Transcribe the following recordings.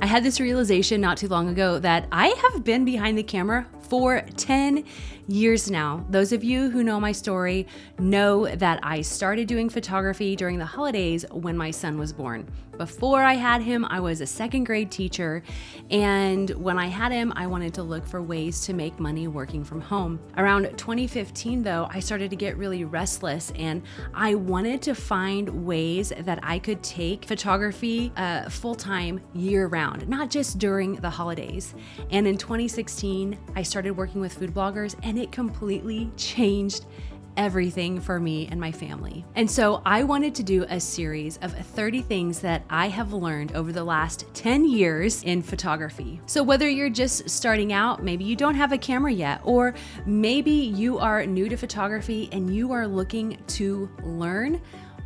I had this realization not too long ago that I have been behind the camera for 10 years now. Those of you who know my story know that I started doing photography during the holidays when my son was born. Before I had him, I was a second grade teacher, and when I had him, I wanted to look for ways to make money working from home. Around 2015 though, I started to get really restless, and I wanted to find ways that I could take photography full-time year-round, not just during the holidays. And in 2016, I started working with food bloggers, and it completely changed everything for me and my family. And so I wanted to do a series of 30 things that I have learned over the last 10 years in photography. So whether you're just starting out, maybe you don't have a camera yet, or maybe you are new to photography and you are looking to learn,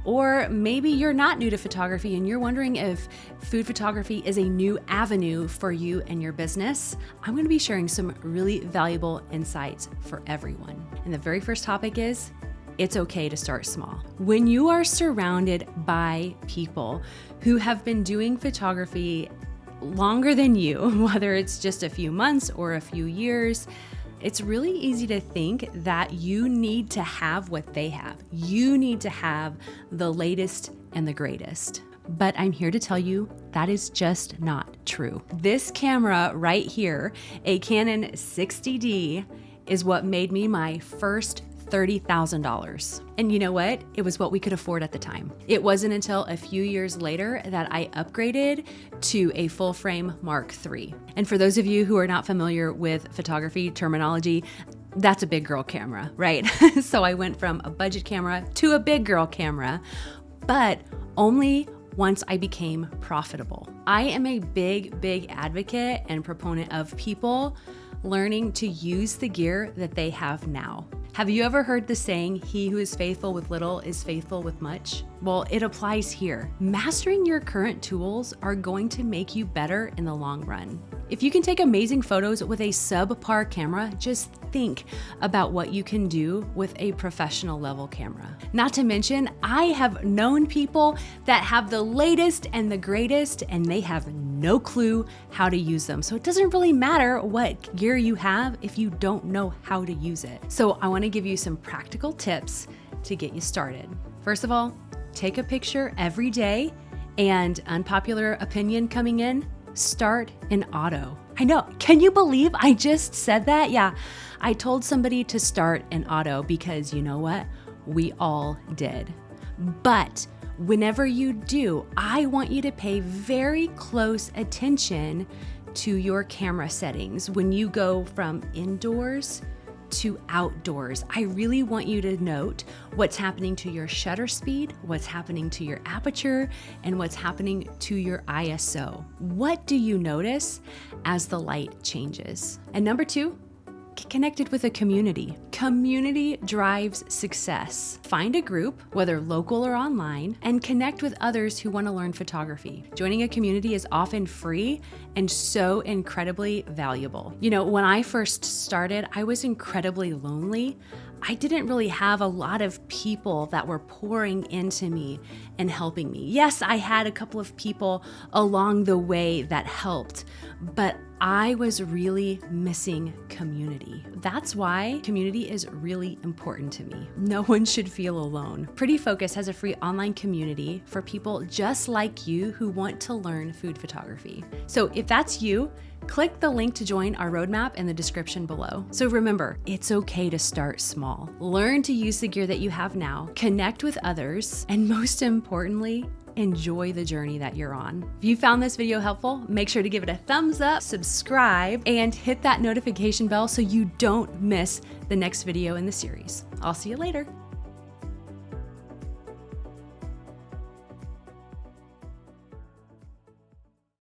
or maybe you're not new to photography and you're wondering if food photography is a new avenue for you and your business, I'm going to be sharing some really valuable insights for everyone. And the very first topic is, it's okay to start small. When you are surrounded by people who have been doing photography longer than you, whether it's just a few months or a few years, it's really easy to think that you need to have what they have. You need to have the latest and the greatest. But I'm here to tell you that is just not true. This camera right here, a Canon 60D, is what made me my first $30,000. And you know what? It was what we could afford at the time. It wasn't until a few years later that I upgraded to a full frame Mark III. And for those of you who are not familiar with photography terminology, that's a big girl camera, right? So I went from a budget camera to a big girl camera, but only once I became profitable. I am a big advocate and proponent of people learning to use the gear that they have now. Have you ever heard the saying, he who is faithful with little is faithful with much? Well, it applies here. Mastering your current tools are going to make you better in the long run. If you can take amazing photos with a subpar camera, just think about what you can do with a professional level camera. Not to mention, I have known people that have the latest and the greatest, and they have no clue how to use them. So it doesn't really matter what gear you have if you don't know how to use it. So I want to give you some practical tips to get you started. First of all, take a picture every day, and unpopular opinion coming in, start in auto. I know, can you believe I just said that? Yeah, I told somebody to start in auto because you know what? We all did. But whenever you do, I want you to pay very close attention to your camera settings when you go from indoors to outdoors. I really want you to note what's happening to your shutter speed, what's happening to your aperture, and what's happening to your ISO. What do you notice as the light changes? And number two, get connected with a community. Community drives success. Find a group, whether local or online, and connect with others who want to learn photography. Joining a community is often free and so incredibly valuable. You know, when I first started, I was incredibly lonely. I didn't really have a lot of people that were pouring into me and helping me. Yes, I had a couple of people along the way that helped, but I was really missing community. That's why community is really important to me. No one should feel alone. Pretty Focus has a free online community for people just like you who want to learn food photography. So if that's you, click the link to join our roadmap in the description below. So remember, it's okay to start small. Learn to use the gear that you have now, connect with others, and most importantly, enjoy the journey that you're on. If you found this video helpful, make sure to give it a thumbs up, subscribe, and hit that notification bell so you don't miss the next video in the series. I'll see you later.